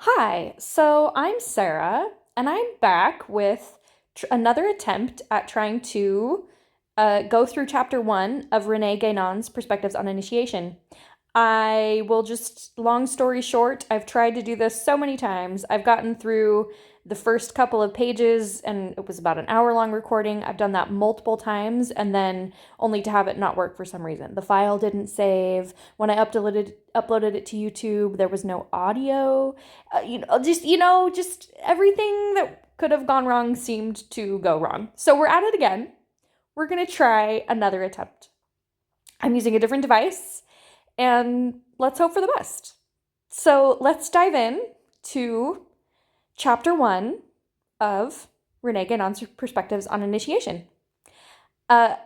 Hi, so I'm Sarah, and I'm back with another attempt at trying to go through chapter one of René Guénon's Perspectives on Initiation. I will just, long story short, I've tried to do this so many times. I've gotten through the first couple of pages, and it was about an hour-long recording. I've done that multiple times, and then only to have it not work for some reason. The file didn't save. When I uploaded it to YouTube, there was no audio. Just everything that could have gone wrong seemed to go wrong. So we're at it again. We're gonna try another attempt. I'm using a different device, and let's hope for the best. So let's dive in to chapter one of René Guénon's Perspectives on Initiation. I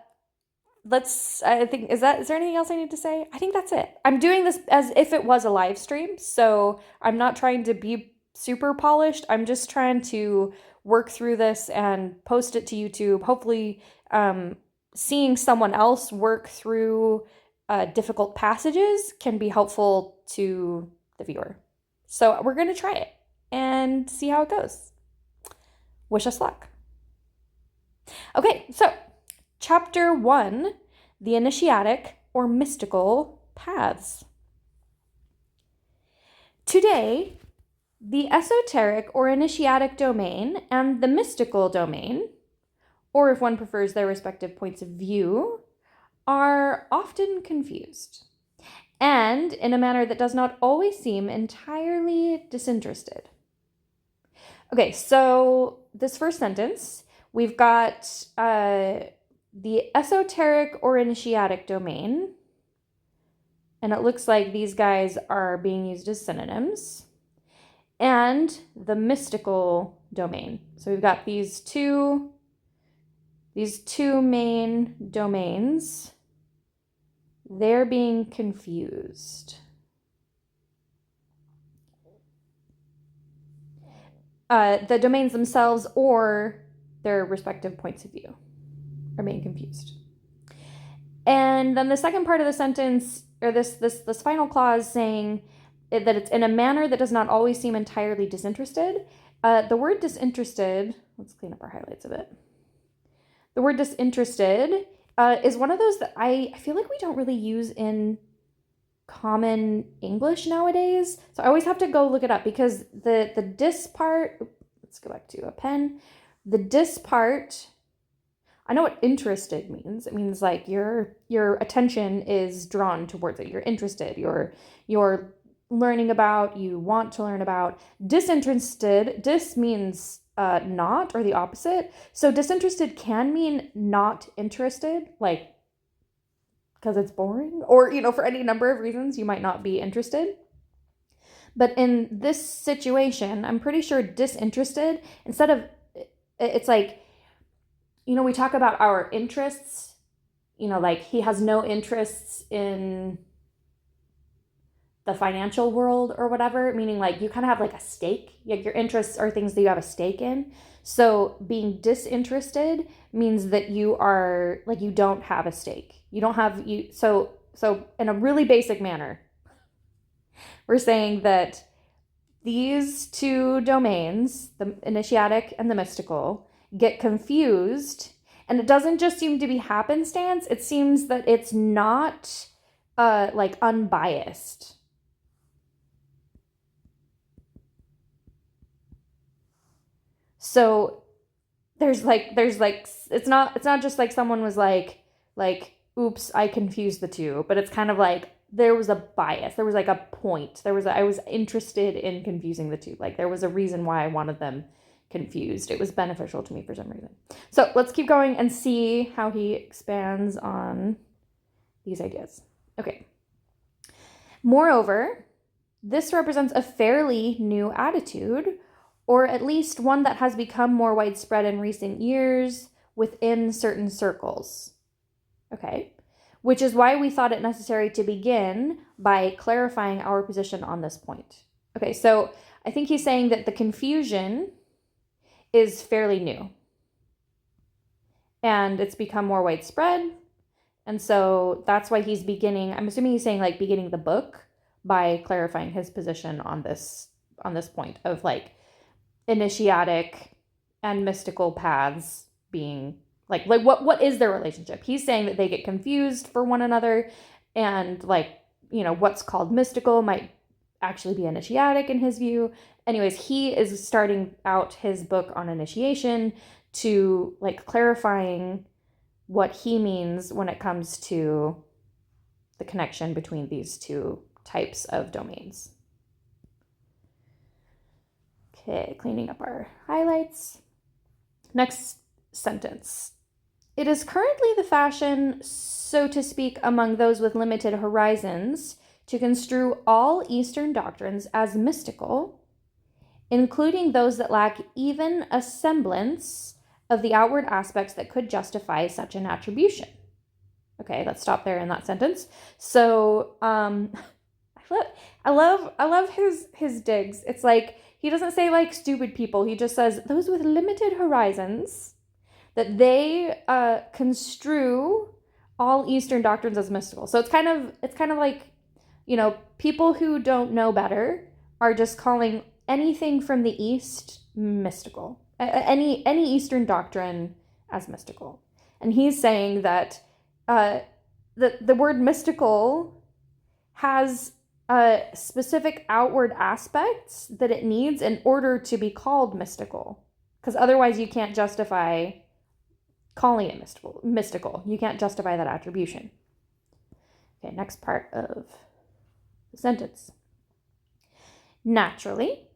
think, is there anything else I need to say? I think that's it. I'm doing this as if it was a live stream, so I'm not trying to be super polished. I'm just trying to work through this and post it to YouTube. Hopefully, seeing someone else work through difficult passages can be helpful to the viewer. So we're going to try it and see how it goes. Wish us luck. Okay, so chapter one, the Initiatic or Mystical Paths. Today, the esoteric or initiatic domain and the mystical domain, or if one prefers their respective points of view, are often confused, and in a manner that does not always seem entirely disinterested. Okay, so this first sentence, we've got the esoteric or initiatic domain, and it looks like these guys are being used as synonyms, and the mystical domain. So we've got these two main domains. They're being confused. The domains themselves or their respective points of view are being confused. And then the second part of the sentence, or this final clause saying that it's in a manner that does not always seem entirely disinterested. The word disinterested, let's clean up our highlights a bit. The word disinterested is one of those that I feel like we don't really use in common English nowadays. So I always have to go look it up because the dis part, let's go back to a pen. The dis part, I know what interested means. It means like your attention is drawn towards it. You're interested. You're learning about, you want to learn about. Disinterested, dis means not, or the opposite. So disinterested can mean not interested, like because it's boring, or for any number of reasons you might not be interested. But in this situation, I'm pretty sure disinterested, instead of, it's like, we talk about our interests, like he has no interests in the financial world or whatever, meaning like you kind of have like a stake. Like your interests are things that you have a stake in. So being disinterested means that you are like, you don't have a stake. You don't have you. So in a really basic manner, we're saying that these two domains, the initiatic and the mystical, get confused, and it doesn't just seem to be happenstance. It seems that it's not like unbiased. So there's like it's not just like someone was like oops, I confused the two, but it's kind of like there was a bias. There was like a point. I was interested in confusing the two. Like there was a reason why I wanted them confused. It was beneficial to me for some reason. So let's keep going and see how he expands on these ideas. Okay. Moreover, this represents a fairly new attitude, or at least one that has become more widespread in recent years within certain circles. Okay. Which is why we thought it necessary to begin by clarifying our position on this point. Okay, so I think he's saying that the confusion is fairly new. And it's become more widespread. And so that's why he's beginning, I'm assuming he's saying like beginning the book by clarifying his position on this on this point of like initiatic and mystical paths being like what is their relationship. He's saying that they get confused for one another, and like, you know, what's called mystical might actually be initiatic in his view. Anyways, he is starting out his book on initiation to like clarifying what he means when it comes to the connection between these two types of domains. Okay, cleaning up our highlights. Next sentence. It is currently the fashion, so to speak, among those with limited horizons to construe all Eastern doctrines as mystical, including those that lack even a semblance of the outward aspects that could justify such an attribution. Okay, let's stop there in that sentence. So, I love his digs. It's like he doesn't say like stupid people. He just says those with limited horizons, that they construe all Eastern doctrines as mystical. So it's kind of like, you know, people who don't know better are just calling anything from the East mystical. Any Eastern doctrine as mystical. And he's saying that the word mystical has specific outward aspects that it needs in order to be called mystical. Because otherwise you can't justify calling it mystical. You can't justify that attribution. Okay, next part of the sentence. Naturally,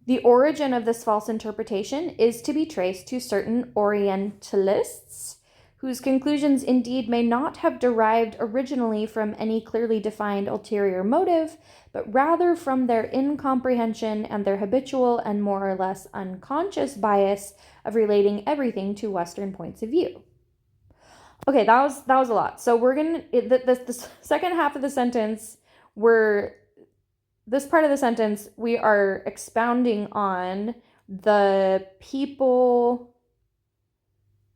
the origin of this false interpretation is to be traced to certain Orientalists, whose conclusions indeed may not have derived originally from any clearly defined ulterior motive, but rather from their incomprehension and their habitual and more or less unconscious bias of relating everything to Western points of view. Okay, that was a lot. So we're gonna the second half of the sentence, this part of the sentence, we are expounding on the people,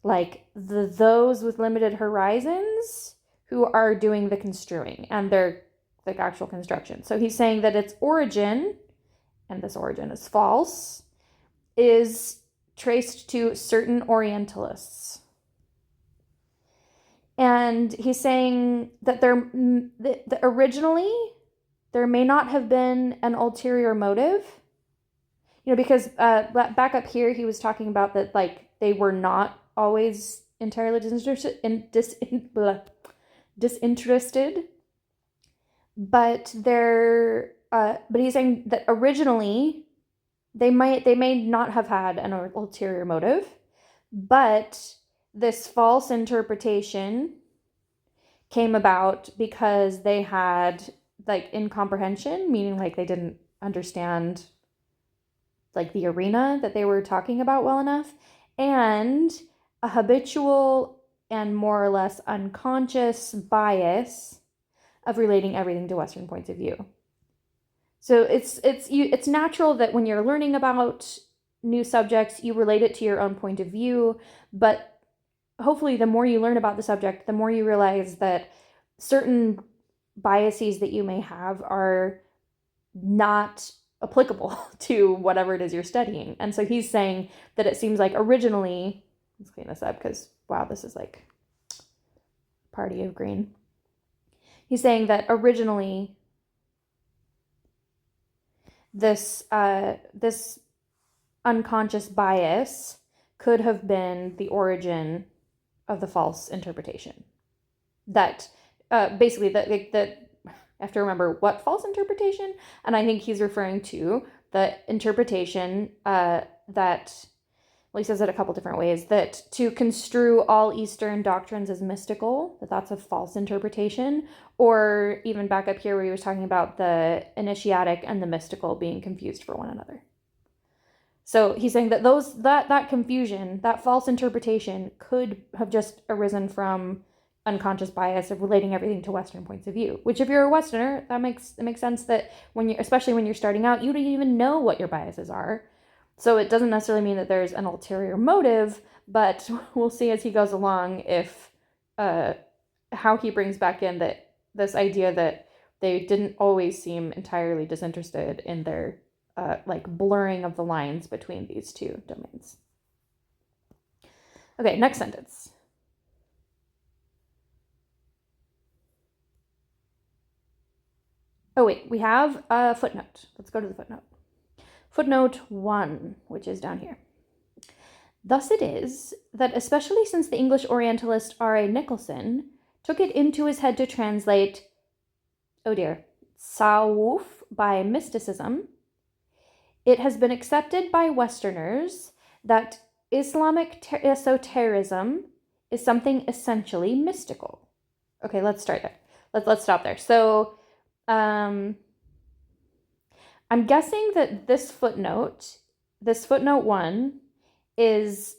like those with limited horizons, who are doing the construing and their like actual construction. So he's saying that its origin, and this origin is false, is traced to certain Orientalists. And he's saying that originally there may not have been an ulterior motive, you know, because back up here he was talking about that like they were not always entirely disinterested, but he's saying that originally they may not have had an ulterior motive, but this false interpretation came about because they had like incomprehension, meaning like they didn't understand like the arena that they were talking about well enough, and a habitual and more or less unconscious bias of relating everything to Western points of view. So it's natural that when you're learning about new subjects, you relate it to your own point of view, but hopefully the more you learn about the subject, the more you realize that certain biases that you may have are not applicable to whatever it is you're studying. And so he's saying that it seems like originally, let's clean this up because wow, this is like party of green. He's saying that originally this unconscious bias could have been the origin of the false interpretation. That basically that I have to remember what false interpretation, and I think he's referring to the interpretation that, well, he says it a couple different ways, that to construe all Eastern doctrines as mystical, that's a false interpretation, or even back up here where he was talking about the initiatic and the mystical being confused for one another. So he's saying that that confusion, that false interpretation could have just arisen from unconscious bias of relating everything to Western points of view, which if you're a Westerner, it makes sense that especially when you're starting out, you don't even know what your biases are. So it doesn't necessarily mean that there's an ulterior motive, but we'll see as he goes along if how he brings back in that this idea that they didn't always seem entirely disinterested in their like blurring of the lines between these two domains. Okay, next sentence. Oh wait, we have a footnote. Let's go to the footnote. Footnote 1, which is down here. Thus it is that, especially since the English Orientalist R.A. Nicholson took it into his head to translate, oh dear, Tasawwuf by mysticism, it has been accepted by Westerners that Islamic esotericism is something essentially mystical. Okay, let's start there. Let's stop there. So, I'm guessing that this footnote 1, is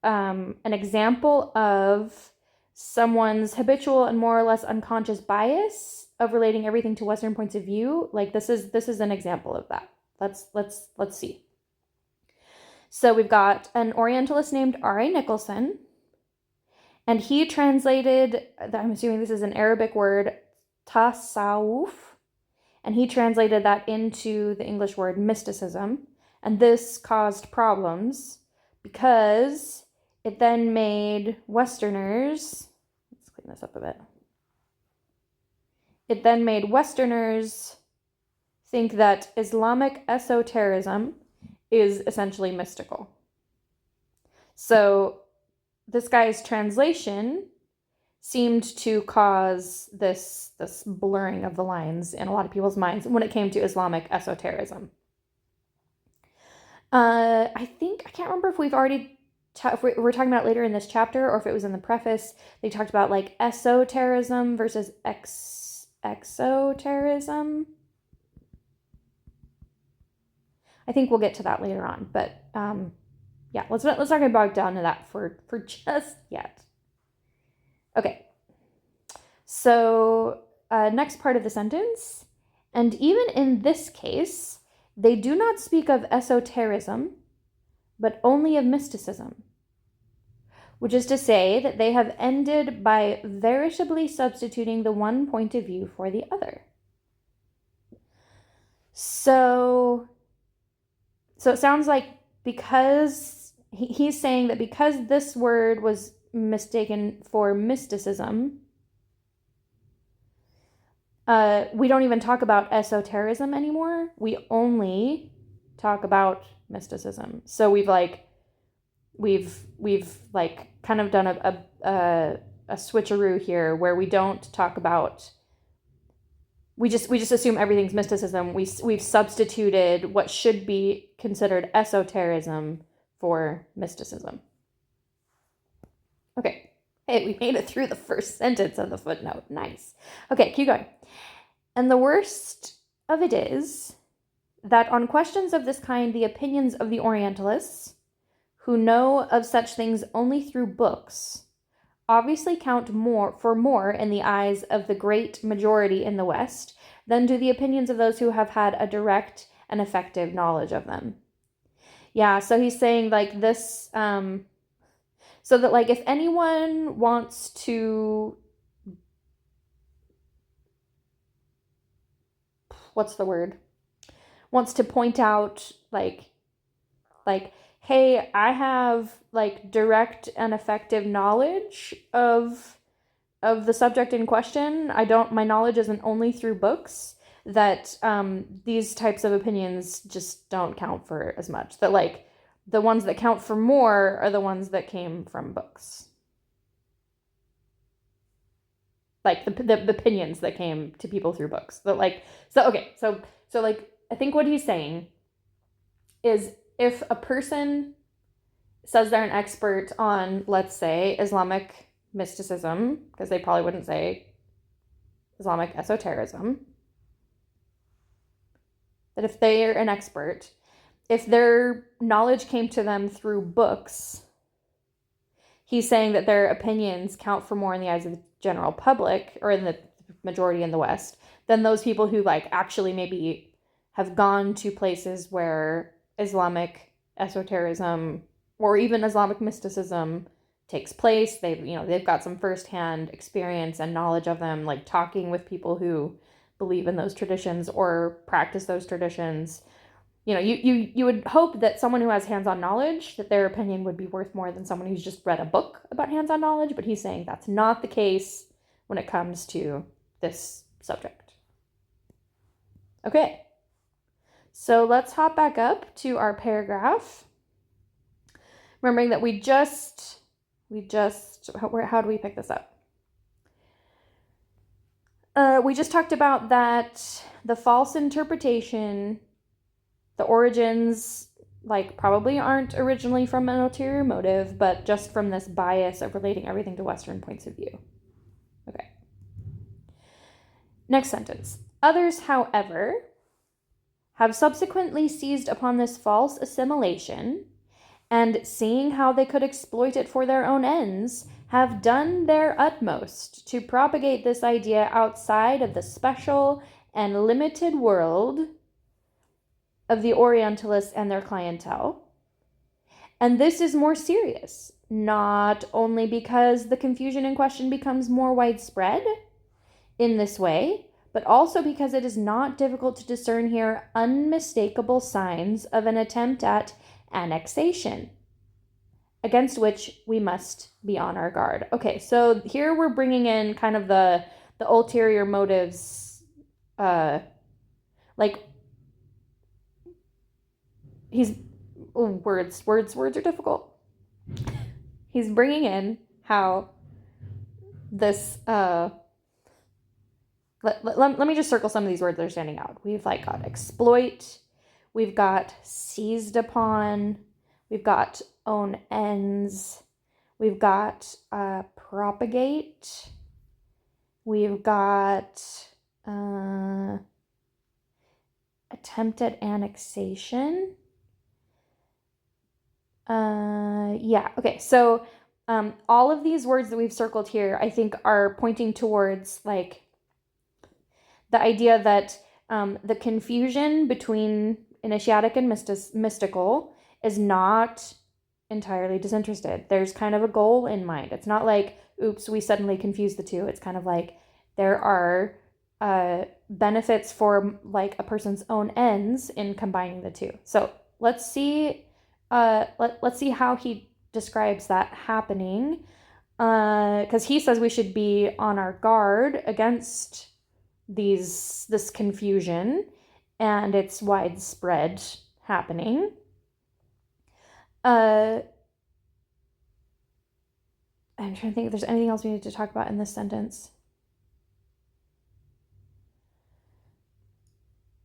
an example of someone's habitual and more or less unconscious bias of relating everything to Western points of view. Like this is an example of that. Let's see. So we've got an Orientalist named R.A. Nicholson, and he translated, I'm assuming this is an Arabic word, tasawwuf, and he translated that into the English word mysticism, and this caused problems because it then made Westerners, let's clean this up a bit, it then made Westerners think that Islamic esotericism is essentially mystical. So this guy's translation seemed to cause this blurring of the lines in a lot of people's minds when it came to Islamic esotericism. I can't remember if we've already, if we're talking about it later in this chapter or if it was in the preface. They talked about like esotericism versus exotericism. I think we'll get to that later on, but yeah, let's not get bogged down to that for just yet. Okay, so next part of the sentence, and even in this case, they do not speak of esotericism, but only of mysticism, which is to say that they have ended by veritably substituting the one point of view for the other. So it sounds like because he's saying that because this word was mistaken for mysticism, we don't even talk about esotericism anymore. We only talk about mysticism. So we've kind of done a switcheroo here where we don't talk about, we just assume everything's mysticism. We've substituted what should be considered esotericism for mysticism. Okay. Hey, we made it through the first sentence of the footnote. Nice. Okay, keep going. And the worst of it is that on questions of this kind, the opinions of the Orientalists, who know of such things only through books, obviously count more in the eyes of the great majority in the West than do the opinions of those who have had a direct and effective knowledge of them. Yeah, so he's saying like this, so that like if anyone wants to, wants to point out like, hey, I have like direct and effective knowledge of the subject in question. My knowledge isn't only through books, that these types of opinions just don't count for as much. That like the ones that count for more are the ones that came from books. Like the opinions that came to people through books. That like, so like I think what he's saying is if a person says they're an expert on, let's say, Islamic mysticism, because they probably wouldn't say Islamic esotericism, that if they're an expert, if their knowledge came to them through books, he's saying that their opinions count for more in the eyes of the general public, or in the majority in the West, than those people who like actually maybe have gone to places where Islamic esotericism or even Islamic mysticism takes place. They've got some firsthand experience and knowledge of them, like talking with people who believe in those traditions or practice those traditions. you would hope that someone who has hands-on knowledge, that their opinion would be worth more than someone who's just read a book about hands-on knowledge, but he's saying that's not the case when it comes to this subject. Okay, so let's hop back up to our paragraph. Remembering that we just, how do we pick this up? We just talked about that the false interpretation, the origins, like, probably aren't originally from an ulterior motive, but just from this bias of relating everything to Western points of view. Okay. Next sentence. Others, however, have subsequently seized upon this false assimilation, and seeing how they could exploit it for their own ends, have done their utmost to propagate this idea outside of the special and limited world of the Orientalists and their clientele. And this is more serious, not only because the confusion in question becomes more widespread in this way, but also because it is not difficult to discern here unmistakable signs of an attempt at annexation, against which we must be on our guard. Okay, so here we're bringing in kind of the ulterior motives, like, words are difficult. He's bringing in how this, let me just circle some of these words that are standing out. We've got exploit, we've got seized upon, we've got own ends, we've got propagate, we've got attempt at annexation. Okay, so all of these words that we've circled here, I think, are pointing towards, like, the idea that the confusion between initiatic and mystical is not entirely disinterested. There's kind of a goal in mind. It's not like, oops, we suddenly confused the two. It's kind of like there are benefits for, like, a person's own ends in combining the two. So let's see how he describes that happening, because he says we should be on our guard against this confusion and its widespread happening. I'm trying to think if there's anything else we need to talk about in this sentence.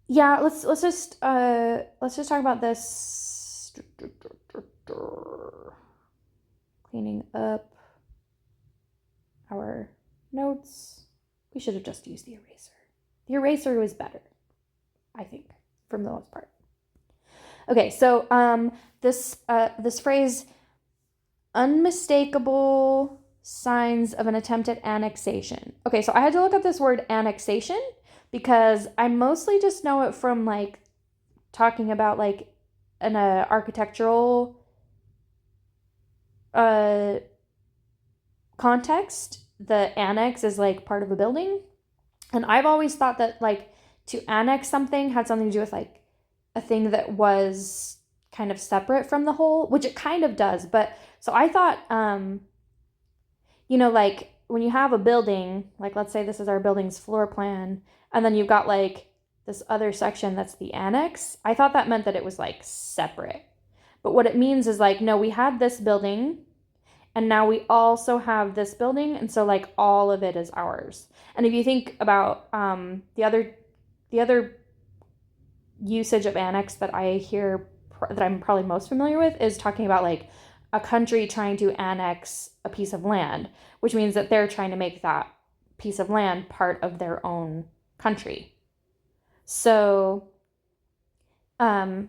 Yeah, let's just talk about this. Cleaning up our notes. We should have just used the eraser. The eraser was better, I think, for the most part. Okay, so this phrase, unmistakable signs of an attempt at annexation. Okay, so I had to look up this word annexation because I mostly just know it from, like, talking about, like, an architectural context. The annex is, like, part of a building, and I've always thought that, like, to annex something had something to do with, like, a thing that was kind of separate from the whole, which it kind of does. But so I thought, like, when you have a building, like, let's say this is our building's floor plan, and then you've got, like, this other section that's the annex. I thought that meant that it was, like, separate. But what it means is, like, no, we had this building, and now we also have this building, and so, like, all of it is ours. And if you think about the other usage of annex that I hear, that I'm probably most familiar with, is talking about, like, a country trying to annex a piece of land, which means that they're trying to make that piece of land part of their own country. So I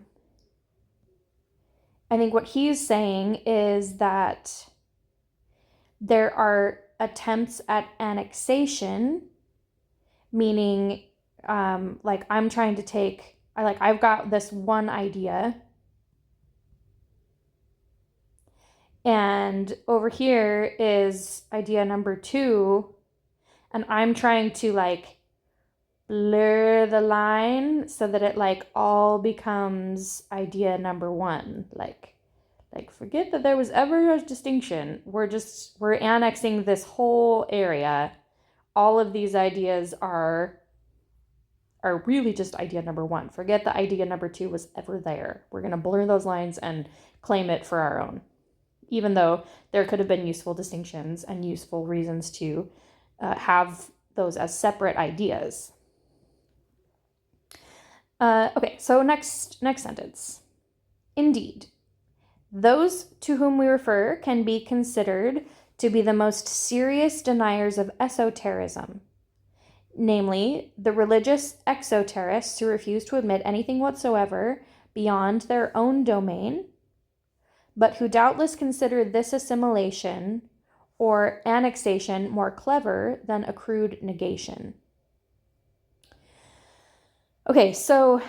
think what he's saying is that there are attempts at annexation, meaning, like, I'm trying to take, I've got this one idea, and over here is idea number 2, and I'm trying to, like, blur the line so that it like all becomes idea number one. Like forget that there was ever a distinction. We're annexing this whole area. All of these ideas are really just idea number one. Forget the idea number two was ever there. We're going to blur those lines and claim it for our own, even though there could have been useful distinctions and useful reasons to have those as separate ideas. Okay, so next sentence. Indeed, those to whom we refer can be considered to be the most serious deniers of esotericism, namely the religious exoterists who refuse to admit anything whatsoever beyond their own domain, but who doubtless consider this assimilation or annexation more clever than a crude negation. Okay, so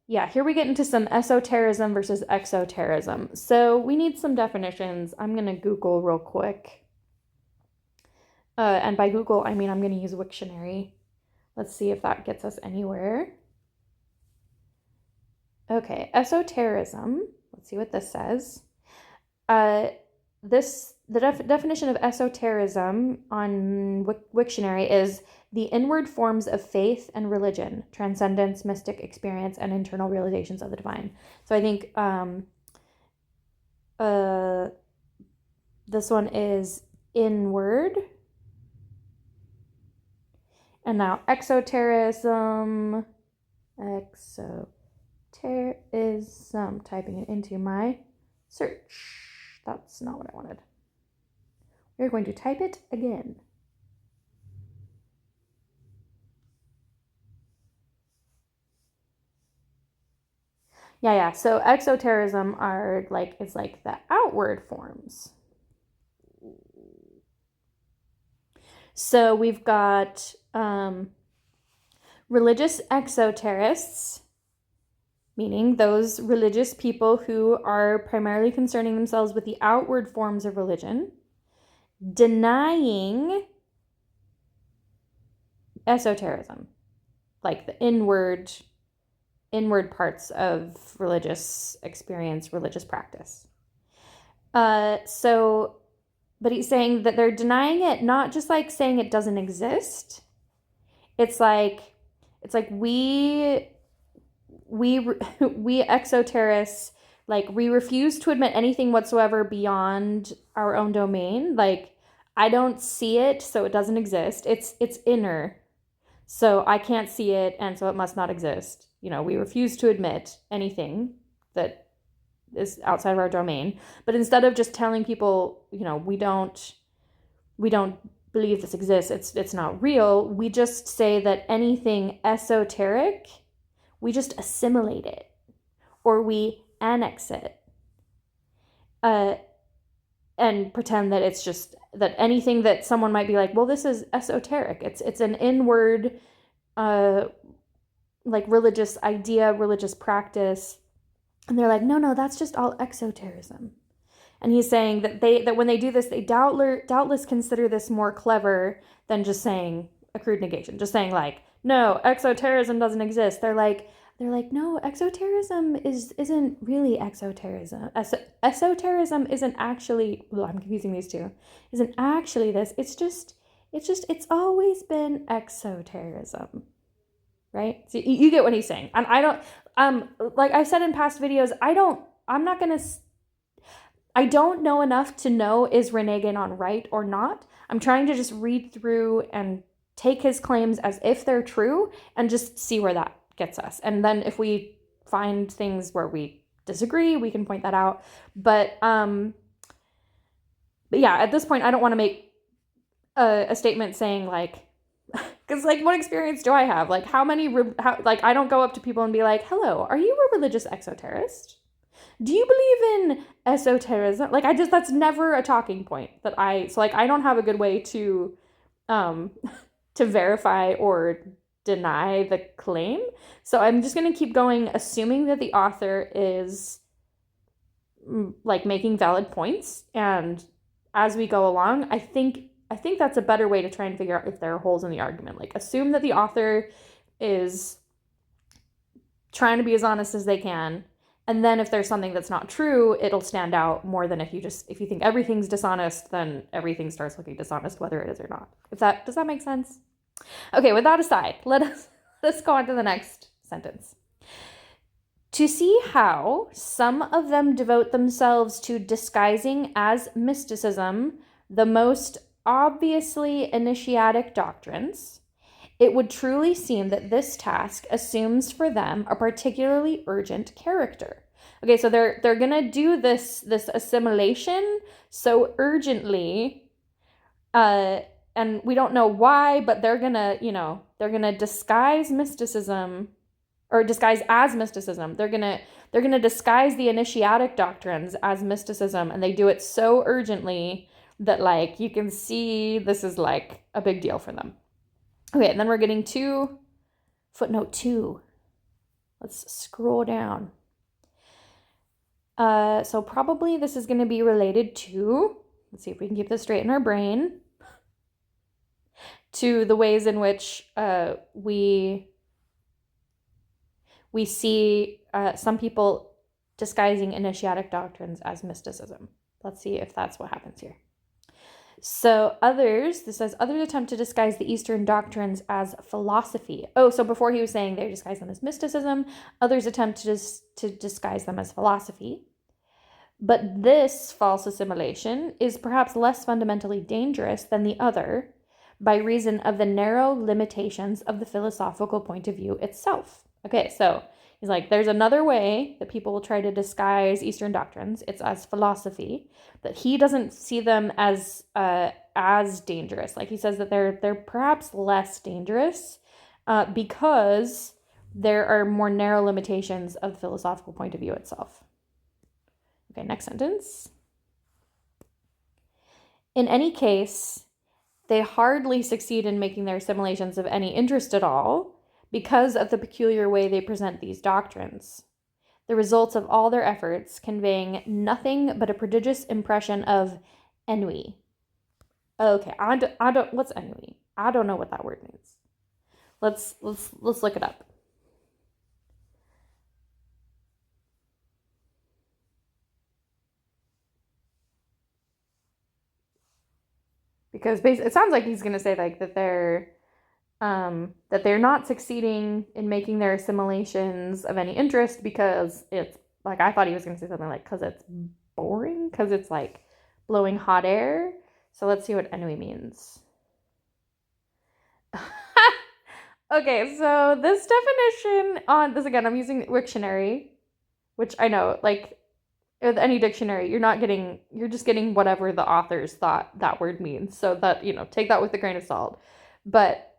yeah, here we get into some esotericism versus exotericism. So we need some definitions. I'm going to Google real quick. And by Google, I mean I'm going to use Wiktionary. Let's see if that gets us anywhere. Okay, esotericism. Let's see what this says. The definition of esotericism on Wiktionary is the inward forms of faith and religion, transcendence, mystic experience, and internal realizations of the divine. So I think this one is inward. And now exotericism, typing it into my search. That's not what I wanted. We're going to type it again. Yeah. So exotericism is like the outward forms. So we've got religious exoterists, meaning those religious people who are primarily concerning themselves with the outward forms of religion, denying esotericism, like the inward parts of religious experience, religious practice. But he's saying that they're denying it, not just like saying it doesn't exist. It's like we exoterists, like we refuse to admit anything whatsoever beyond our own domain. Like I don't see it, so it doesn't exist. It's inner, so I can't see it, and so it must not exist. We refuse to admit anything that is outside of our domain. But instead of just telling people, we don't believe this exists, it's not real, we just say that anything esoteric, we just assimilate it or we annex it, and pretend that it's just that anything that someone might be like, well, this is esoteric, it's an inward like religious idea, religious practice. And they're like, no, that's just all exotericism. And he's saying that when they do this, they doubtless consider this more clever than just saying a crude negation, just saying like, no, exotericism doesn't exist. They're like, no, exotericism isn't really exotericism. Esotericism isn't actually, well, I'm confusing these two, isn't actually this. It's always been exotericism. Right? So you get what he's saying. And I don't, like I said in past videos, I don't know enough to know is René Guénon right or not. I'm trying to just read through and take his claims as if they're true and just see where that gets us. And then if we find things where we disagree, we can point that out. But yeah, at this point, I don't want to make a statement saying like, because like what experience do I have? Like I don't go up to people and be like, hello, are you a religious exoterist? Do you believe in esotericism? Like that's never a talking point that I don't have a good way to to verify or deny the claim. So I'm just going to keep going, assuming that the author is like making valid points. And as we go along, I think that's a better way to try and figure out if there are holes in the argument. Like assume that the author is trying to be as honest as they can. And then if there's something that's not true, it'll stand out more than if you think everything's dishonest, then everything starts looking dishonest, whether it is or not. Does that make sense? Okay, with that aside, let's go on to the next sentence. To see how some of them devote themselves to disguising as mysticism the most obviously initiatic doctrines, it would truly seem that this task assumes for them a particularly urgent character. Okay, so they're gonna do this assimilation so urgently, and we don't know why, but they're gonna disguise mysticism, or disguise as mysticism. They're gonna disguise the initiatic doctrines as mysticism, and they do it so urgently that, like, you can see this is like a big deal for them. Okay, and then we're getting to footnote 2. Let's scroll down. So probably this is going to be related to, let's see if we can keep this straight in our brain, to the ways in which we see some people disguising initiatic doctrines as mysticism. Let's see if that's what happens here. So others attempt to disguise the Eastern doctrines as philosophy. Oh, so before he was saying they disguise them as mysticism, others attempt to disguise them as philosophy. But this false assimilation is perhaps less fundamentally dangerous than the other by reason of the narrow limitations of the philosophical point of view itself. Okay, so he's like, there's another way that people will try to disguise Eastern doctrines. It's as philosophy, but he doesn't see them as dangerous. Like, he says that they're perhaps less dangerous because there are more narrow limitations of the philosophical point of view itself. Okay, next sentence. In any case, they hardly succeed in making their assimilations of any interest at all, because of the peculiar way they present these doctrines. The results of all their efforts conveying nothing but a prodigious impression of ennui. Okay, I don't what's ennui? I don't know what that word means. Let's look it up. Because it sounds like he's going to say like that they're not succeeding in making their assimilations of any interest because it's, like, I thought he was going to say something like, because it's boring, because it's like blowing hot air. So let's see what ennui means. Okay, so this definition on this, again, I'm using Wiktionary, which I know, like, with any dictionary, you're just getting whatever the authors thought that word means. So that, take that with a grain of salt. But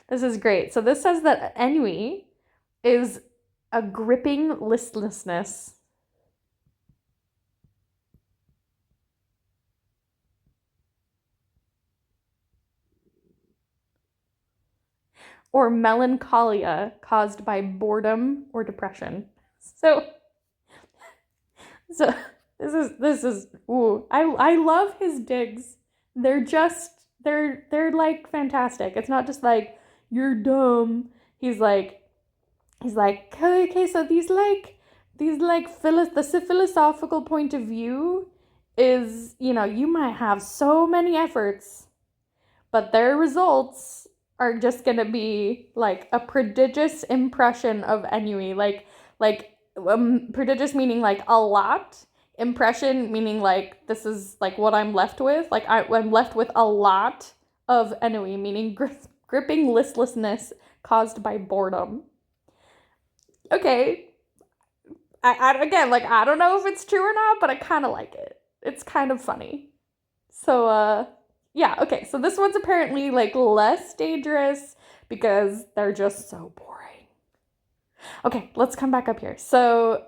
this is great. So this says that ennui is a gripping listlessness or melancholia caused by boredom or depression. So this is ooh, I love his digs. They're like fantastic. It's not just like, you're dumb. He's like, okay, so the philosophical point of view is, you might have so many efforts, but their results are just gonna be like a prodigious impression of ennui. Prodigious meaning like a lot. Impression meaning like, this is like what I'm left with. Like, I'm left with a lot of ennui, meaning gripping listlessness caused by boredom. Okay. I don't know if it's true or not, but I kind of like it. It's kind of funny. So, yeah, okay. So this one's apparently like less dangerous because they're just so boring. Okay, let's come back up here. So,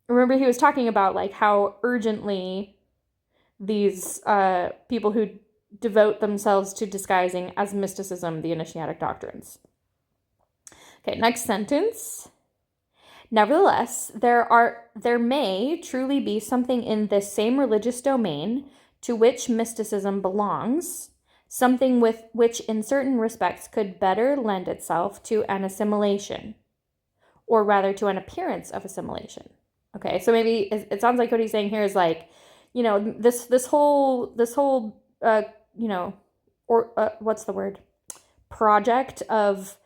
remember he was talking about like how urgently these people who devote themselves to disguising as mysticism the initiatic doctrines. Okay, next sentence. Nevertheless, there may truly be something in this same religious domain to which mysticism belongs something with which in certain respects could better lend itself to an assimilation, or rather to an appearance of assimilation. Okay, so maybe it sounds like what he's saying here is like, this whole what's the word? Project of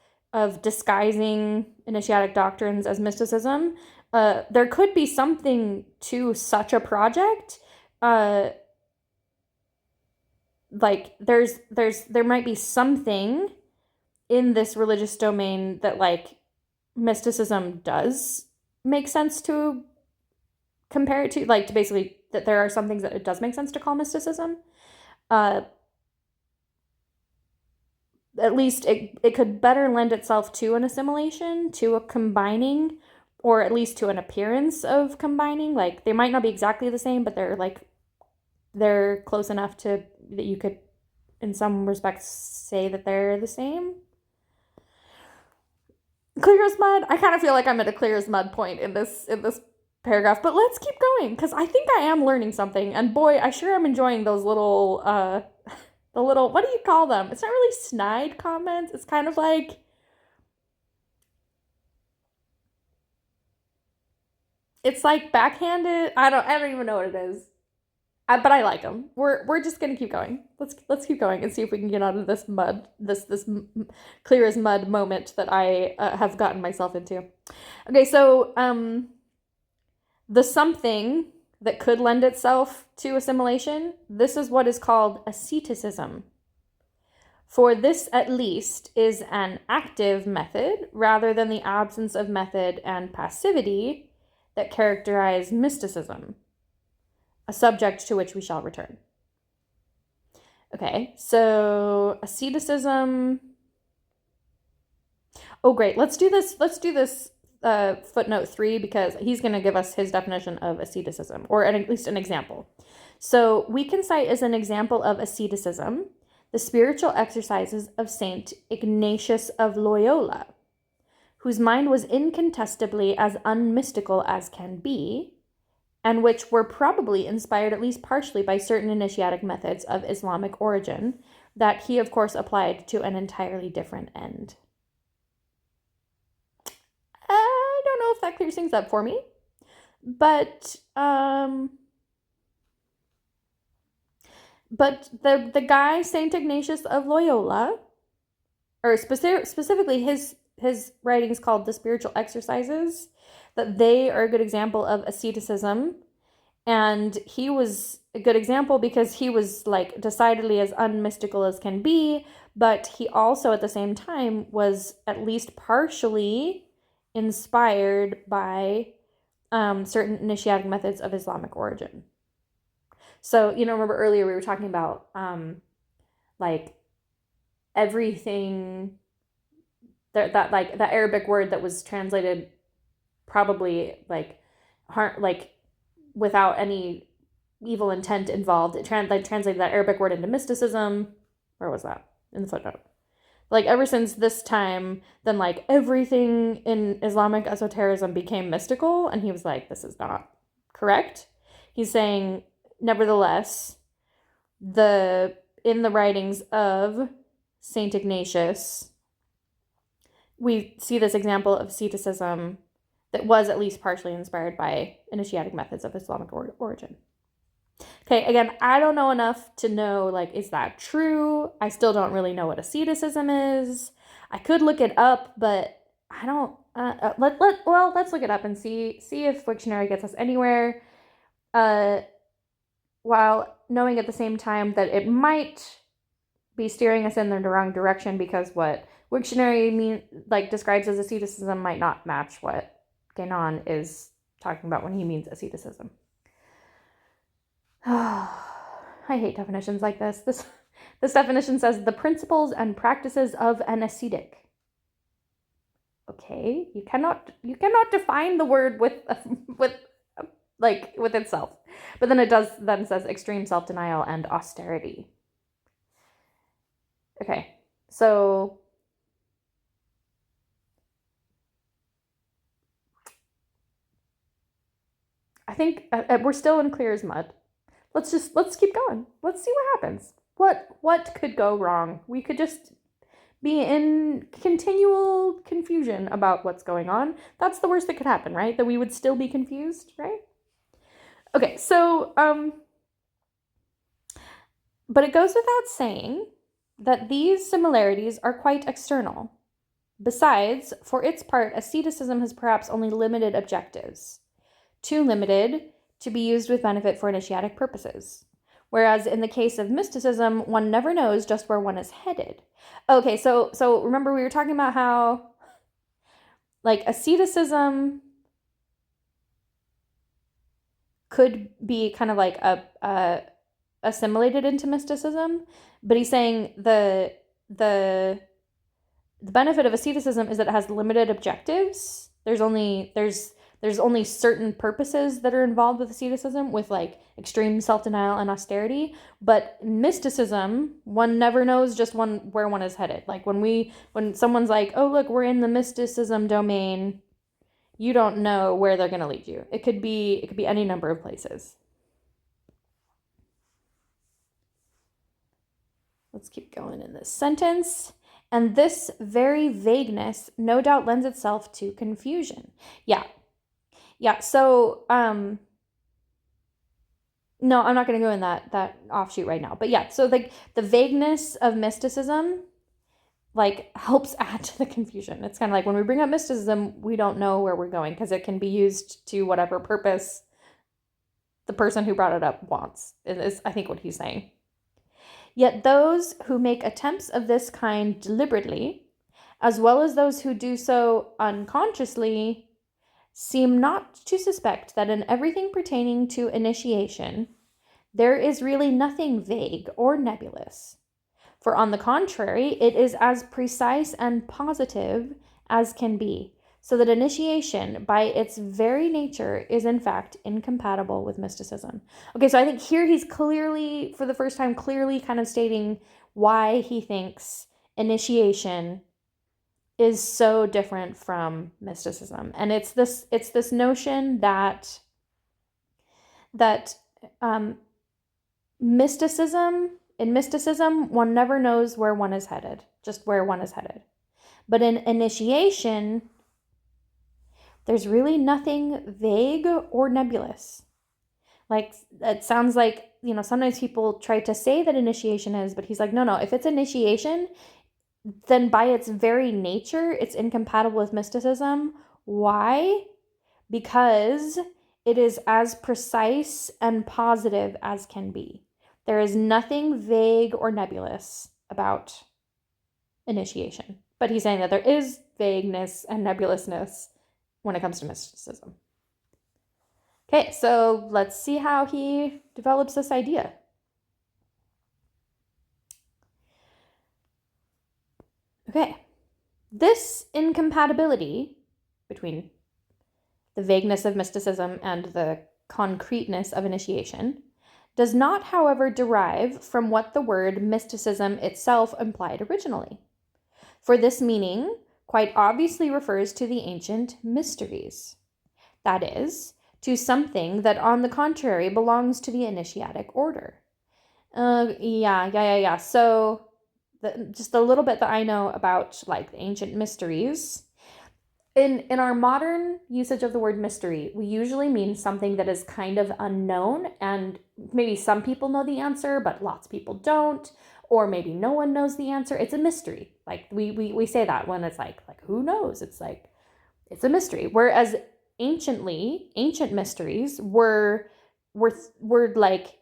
disguising initiatic doctrines as mysticism. There could be something to such a project. Like there might be something in this religious domain that like mysticism does make sense to compare it to, like, to basically that there are some things that it does make sense to call mysticism. At least it could better lend itself to an assimilation, to a combining, or at least to an appearance of combining. Like, they might not be exactly the same, but they're close enough to that you could in some respects say that they're the same. Clear as mud. I kind of feel like I'm at a clear as mud point in this paragraph, but let's keep going because I think I am learning something, and boy, I sure am enjoying those little the little, what do you call them? It's not really snide comments. It's kind of like, it's like backhanded. I don't even know what it is. But I like them. We're just gonna keep going. Let's keep going and see if we can get out of this mud, this clear as mud moment that I have gotten myself into. Okay, so the something that could lend itself to assimilation, this is what is called asceticism. For this, at least, is an active method rather than the absence of method and passivity that characterize mysticism, a subject to which we shall return. Okay, so asceticism. Oh, great. Let's do this footnote 3 because he's going to give us his definition of asceticism, or at least an example. So we can cite as an example of asceticism the spiritual exercises of Saint Ignatius of Loyola, whose mind was incontestably as unmystical as can be, and which were probably inspired at least partially by certain initiatic methods of Islamic origin that he, of course, applied to an entirely different end. I don't know if that clears things up for me, but the guy, Saint Ignatius of Loyola, or specifically his writings called the Spiritual Exercises, that they are a good example of asceticism. And he was a good example because he was like decidedly as unmystical as can be, but he also at the same time was at least partially inspired by certain initiatic methods of Islamic origin. So, remember earlier we were talking about like everything that like that Arabic word that was translated probably like without any evil intent involved. They translated that Arabic word into mysticism. Where was that? In the footnote. Like, ever since this time, then like everything in Islamic esotericism became mystical, and he was like, this is not correct. He's saying, nevertheless, in the writings of Saint Ignatius, we see this example of asceticism that was at least partially inspired by initiatic methods of Islamic origin. Okay, again, I don't know enough to know, like, is that true? I still don't really know what asceticism is. I could look it up, but I don't, let's look it up and see if Wiktionary gets us anywhere, while knowing at the same time that it might be steering us in the wrong direction because what Wiktionary describes as asceticism might not match what Guénon is talking about when he means asceticism. I hate definitions like this. This definition says the principles and practices of an ascetic. Okay, you cannot define the word with itself. But then it says extreme self-denial and austerity. Okay, so I think we're still in clear as mud. Let's keep going. Let's see what happens. What could go wrong? We could just be in continual confusion about what's going on. That's the worst that could happen, right? That we would still be confused, right? Okay, so, but it goes without saying that these similarities are quite external. Besides, for its part, asceticism has perhaps only limited objectives, too limited to be used with benefit for initiatic purposes. Whereas in the case of mysticism, one never knows just where one is headed. Okay, so remember we were talking about how, like, asceticism could be kind of like assimilated into mysticism, but he's saying the benefit of asceticism is that it has limited objectives. There's only certain purposes that are involved with asceticism, with like extreme self-denial and austerity. But mysticism, one never knows just where one is headed. Like when someone's like, oh look, we're in the mysticism domain, you don't know where they're going to lead you. It could be any number of places. Let's keep going in this sentence. And this very vagueness no doubt lends itself to confusion. Yeah. So, no, I'm not going to go in that offshoot right now. But yeah, so like the vagueness of mysticism, like, helps add to the confusion. It's kind of like when we bring up mysticism, we don't know where we're going because it can be used to whatever purpose the person who brought it up wants, is I think what he's saying. Yet those who make attempts of this kind deliberately, as well as those who do so unconsciously, seem not to suspect that in everything pertaining to initiation, there is really nothing vague or nebulous. For on the contrary, it is as precise and positive as can be, so that initiation, by its very nature, is in fact incompatible with mysticism. Okay, so I think here he's clearly, for the first time, kind of stating why he thinks initiation is so different from mysticism. And it's this notion that in mysticism, one never knows where one is headed, just where one is headed. But in initiation, there's really nothing vague or nebulous. Like, it sounds like, sometimes people try to say that initiation is, but he's like, no, if it's initiation, then by its very nature, it's incompatible with mysticism. Why? Because it is as precise and positive as can be. There is nothing vague or nebulous about initiation. But he's saying that there is vagueness and nebulousness when it comes to mysticism. Okay, so let's see how he develops this idea. Okay, this incompatibility between the vagueness of mysticism and the concreteness of initiation does not, however, derive from what the word mysticism itself implied originally. For this meaning quite obviously refers to the ancient mysteries. That is, to something that on the contrary belongs to the initiatic order. So just a little bit that I know about like the ancient mysteries. In our modern usage of the word mystery, we usually mean something that is kind of unknown, and maybe some people know the answer, but lots of people don't, or maybe no one knows the answer. It's a mystery. Like we say that when it's like who knows? It's like, it's a mystery. Whereas ancient mysteries were like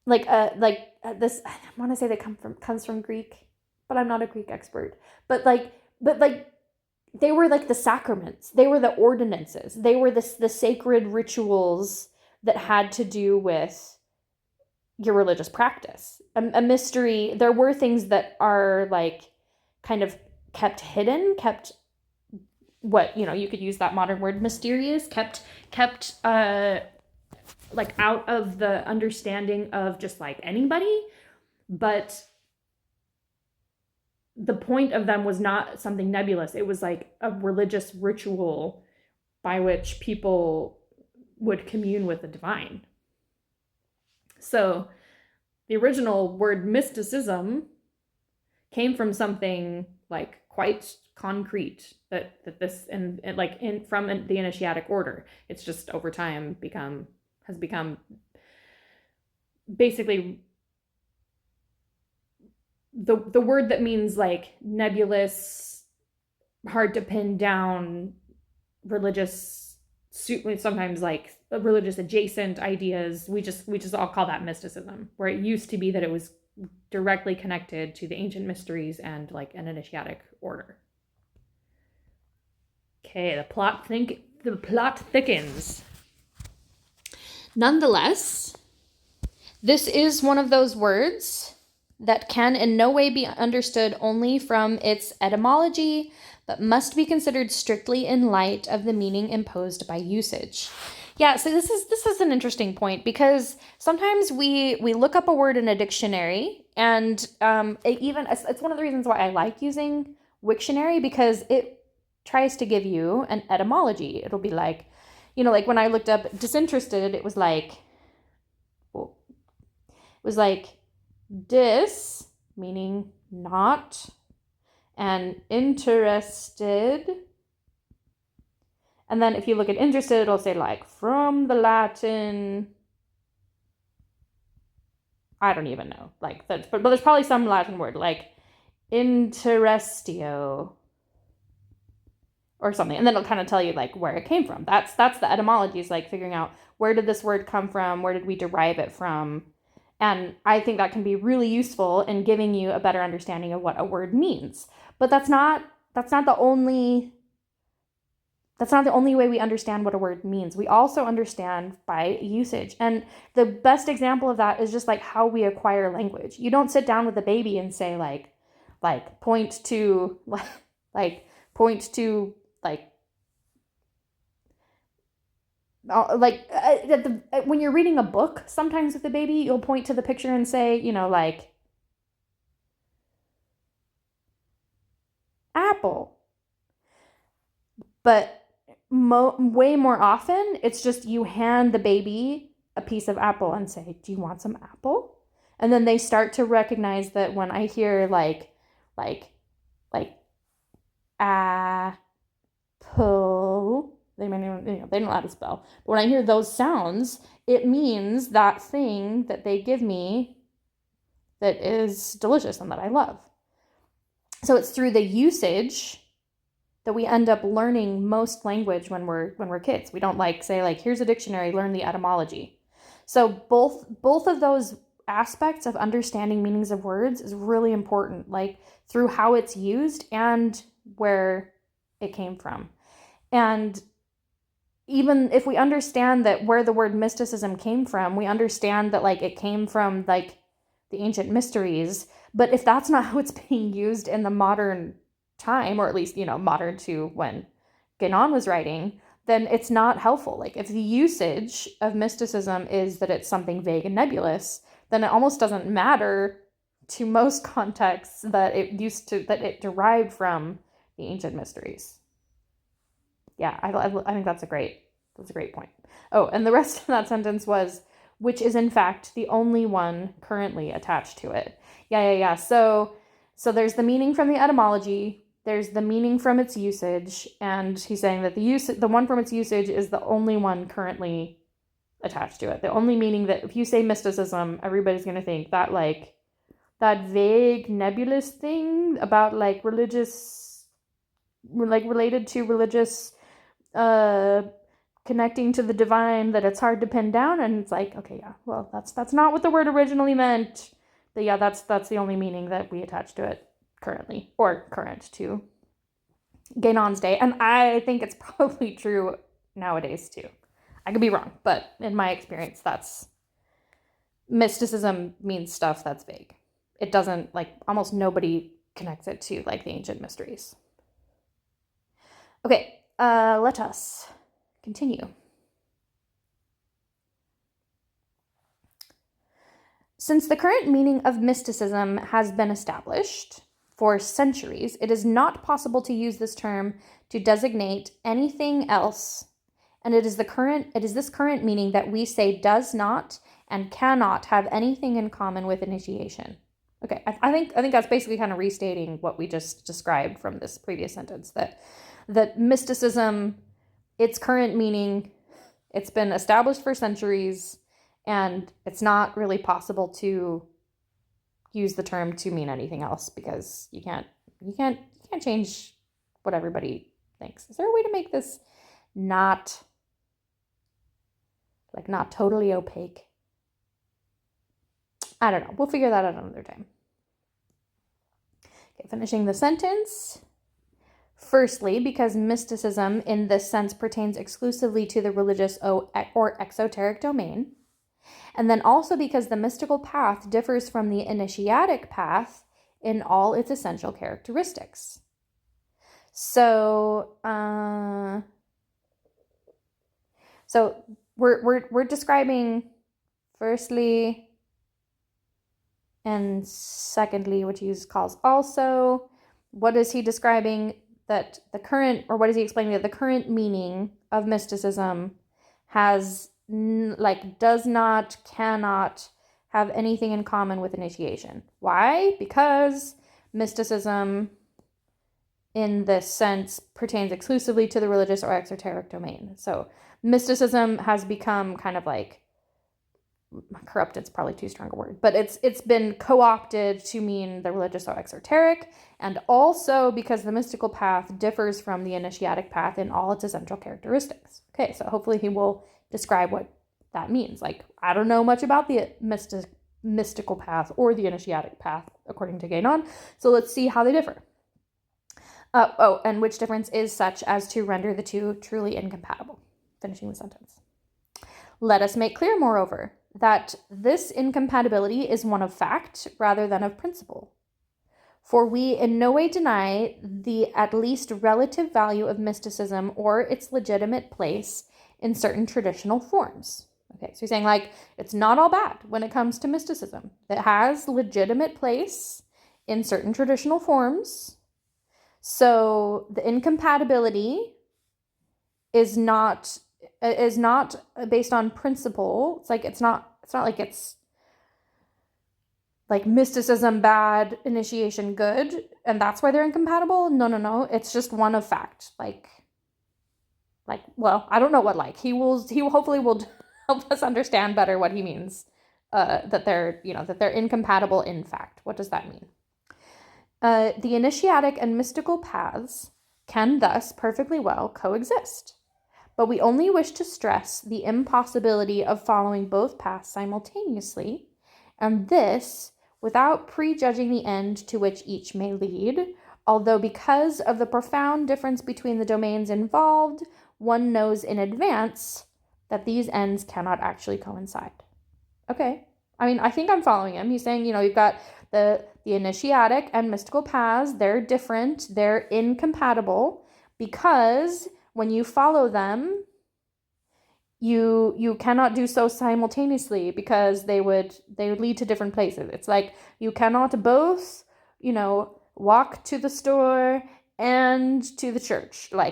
this. I want to say that comes from Greek, but I'm not a Greek expert. But they were like the sacraments. They were the ordinances. They were the sacred rituals that had to do with your religious practice. A mystery, there were things that are like kind of kept hidden, kept what, you could use that modern word mysterious, kept like out of the understanding of just like anybody, but the point of them was not something nebulous. It was like a religious ritual by which people would commune with the divine. So the original word mysticism came from something like quite concrete that this and like in from the initiatic order. It's just over time has become basically the word that means like nebulous, hard to pin down, religious, sometimes like religious adjacent ideas. We just all call that mysticism, where it used to be that it was directly connected to the ancient mysteries and like an initiatic order. Okay, the plot thickens. Nonetheless, this is one of those words that can in no way be understood only from its etymology, but must be considered strictly in light of the meaning imposed by usage. Yeah, so this is an interesting point, because sometimes we look up a word in a dictionary, and it's one of the reasons why I like using Wiktionary, because it tries to give you an etymology. It'll be like, like when I looked up disinterested, it was like dis, meaning not, and interested. And then if you look at interested, it'll say like from the Latin, I don't even know, like that's, but there's probably some Latin word like interestio or something. And then it'll kind of tell you like where it came from. That's the etymology, is like figuring out where did this word come from? Where did we derive it from? And I think that can be really useful in giving you a better understanding of what a word means. But that's not the only way we understand what a word means. We also understand by usage. And the best example of that is just like how we acquire language. You don't sit down with a baby and say point to when you're reading a book, sometimes with the baby, you'll point to the picture and say, like apple. But way more often, it's just you hand the baby a piece of apple and say, do you want some apple? And then they start to recognize that when I hear like apple, they may not, they don't know how to spell. But when I hear those sounds, it means that thing that they give me that is delicious and that I love. So it's through the usage that we end up learning most language when we're kids. We don't say here's a dictionary, learn the etymology. So both of those aspects of understanding meanings of words is really important, like through how it's used and where it came from. And even if we understand that where the word mysticism came from, we understand that it came from the ancient mysteries. But if that's not how it's being used in the modern time, or at least, modern to when Guénon was writing, then it's not helpful. If the usage of mysticism is that it's something vague and nebulous, then it almost doesn't matter to most contexts that it derived from the ancient mysteries. Yeah, I think that's a great point. Oh, and the rest of that sentence was, which is in fact the only one currently attached to it. Yeah. So there's the meaning from the etymology, there's the meaning from its usage, and he's saying that the one from its usage is the only one currently attached to it. The only meaning that if you say mysticism, everybody's going to think that that vague nebulous thing about religious, related to religious connecting to the divine, that it's hard to pin down. And it's okay, yeah, well, that's not what the word originally meant. But yeah, that's the only meaning that we attach to it currently, or current to Guénon's day. And I think it's probably true nowadays too. I could be wrong, but in my experience, mysticism means stuff that's vague. It doesn't, almost nobody connects it to the ancient mysteries. Okay, let us continue. Since the current meaning of mysticism has been established for centuries, it is not possible to use this term to designate anything else, and it is this current meaning that we say does not and cannot have anything in common with initiation. Okay, I think that's basically kind of restating what we just described from this previous sentence, that mysticism, its current meaning, it's been established for centuries, and it's not really possible to use the term to mean anything else, because you can't change what everybody thinks. Is there a way to make this not totally opaque? I don't know. We'll figure that out another time. Okay, finishing the sentence. Firstly, because mysticism in this sense pertains exclusively to the religious or exoteric domain. And then also because the mystical path differs from the initiatic path in all its essential characteristics. So, we're describing firstly and secondly, which he calls also. What is he describing? That the current, or what is he explaining? That the current meaning of mysticism has does not, cannot have anything in common with initiation. Why? Because mysticism in this sense pertains exclusively to the religious or exoteric domain. So mysticism has become kind of like corrupted's probably too strong a word, but it's been co-opted to mean the religious or exoteric, and also because the mystical path differs from the initiatic path in all its essential characteristics. Okay, so hopefully he will describe what that means. Like, I don't know much about the mystical path or the initiatic path according to Guénon, so let's see how they differ. And which difference is such as to render the two truly incompatible. Finishing the sentence. Let us make clear, moreover, that this incompatibility is one of fact rather than of principle. For we in no way deny the at least relative value of mysticism or its legitimate place in certain traditional forms. Okay, so he's saying it's not all bad when it comes to mysticism. It has legitimate place in certain traditional forms. So the incompatibility is not based on principle. It's not like it's like mysticism bad, initiation good, and that's why they're incompatible. No. It's just one of fact. Well, I don't know what he hopefully will help us understand better what he means. That they're incompatible in fact. What does that mean? The initiatic and mystical paths can thus perfectly well coexist. But we only wish to stress the impossibility of following both paths simultaneously, and this without prejudging the end to which each may lead, although because of the profound difference between the domains involved, one knows in advance that these ends cannot actually coincide. Okay. I mean, I think I'm following him. He's saying, you've got the initiatic and mystical paths, they're different, they're incompatible, because when you follow them, you cannot do so simultaneously, because they would lead to different places. It's like you cannot both, walk to the store and to the church. There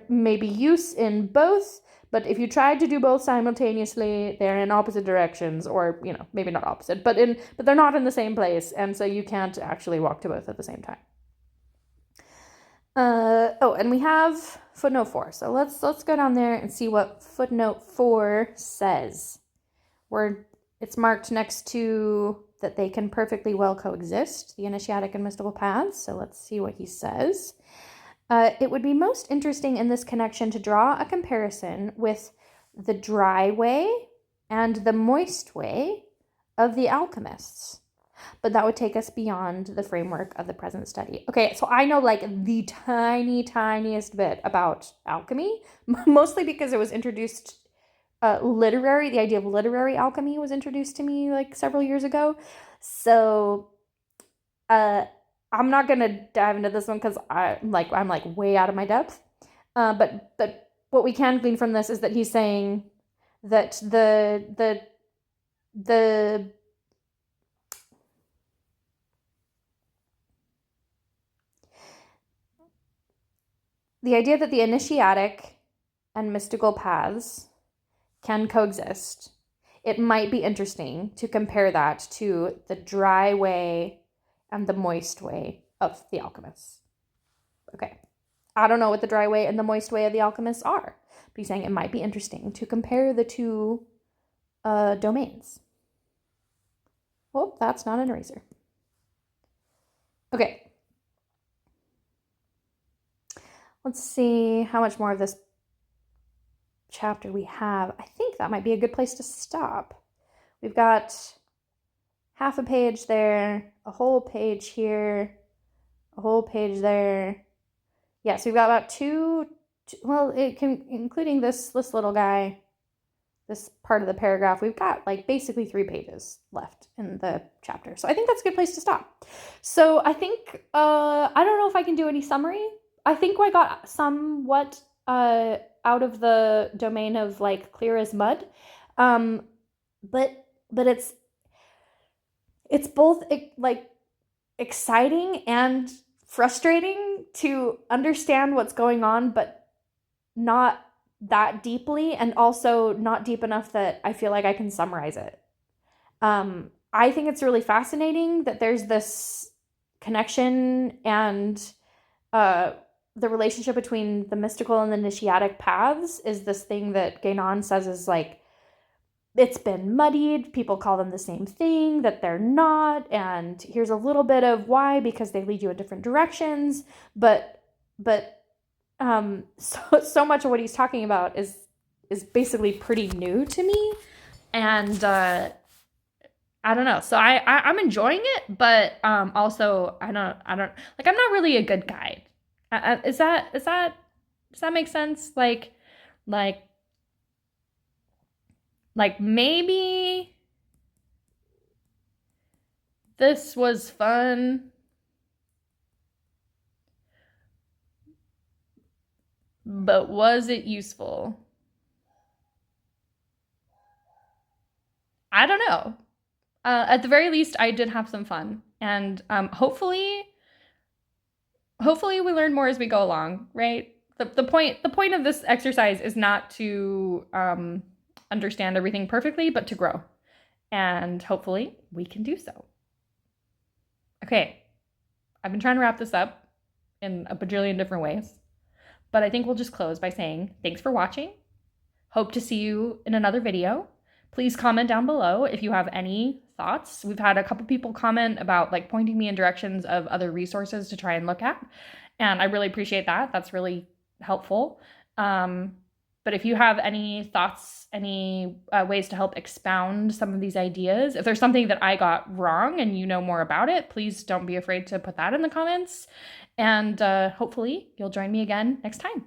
may be use in both, but if you tried to do both simultaneously, they're in opposite directions, or maybe not opposite, but they're not in the same place, and so you can't actually walk to both at the same time. And we have footnote 4. So let's go down there and see what footnote 4 says. It's marked next to that they can perfectly well coexist, the initiatic and mystical paths. So let's see what he says. It would be most interesting in this connection to draw a comparison with the dry way and the moist way of the alchemists. But that would take us beyond the framework of the present study. Okay, so I know the tiniest bit about alchemy, mostly because it was introduced, the idea of literary alchemy was introduced to me several years ago. So I'm not going to dive into this one because I'm way out of my depth. But what we can glean from this is that he's saying that the idea that the initiatic and mystical paths can coexist, it might be interesting to compare that to the dry way and the moist way of the alchemists. Okay. I don't know what the dry way and the moist way of the alchemists are. But he's saying it might be interesting to compare the two domains. Oh, that's not an eraser. Okay. Let's see how much more of this chapter we have. I think that might be a good place to stop. We've got half a page there, a whole page here, a whole page there. Yeah, so we've got about including this little guy, this part of the paragraph, we've got like basically 3 pages left in the chapter. So I think that's a good place to stop. So I think, I don't know if I can do any summary. I think I got somewhat out of the domain of like clear as mud. But it's both like exciting and frustrating to understand what's going on, but not that deeply, and also not deep enough that I feel like I can summarize it. I think it's really fascinating that there's this connection and the relationship between the mystical and the initiatic paths is this thing that Guénon says is like, it's been muddied, people call them the same thing, that they're not, and here's a little bit of why, because they lead you in different directions, but so much of what he's talking about is basically pretty new to me, and I don't know, so I'm enjoying it, but also I don't like, I'm not really a good guide. Does that make sense? Like maybe this was fun, but was it useful? I don't know. At the very least, I did have some fun, and hopefully we learn more as we go along, right? The point of this exercise is not to understand everything perfectly, but to grow. And hopefully we can do so. Okay, I've been trying to wrap this up in a bajillion different ways, but I think we'll just close by saying thanks for watching. Hope to see you in another video. Please comment down below if you have any thoughts. We've had a couple people comment about like pointing me in directions of other resources to try and look at, and I really appreciate that. That's really helpful. But if you have any thoughts, any ways to help expound some of these ideas, if there's something that I got wrong and you know more about it, please don't be afraid to put that in the comments. And hopefully you'll join me again next time.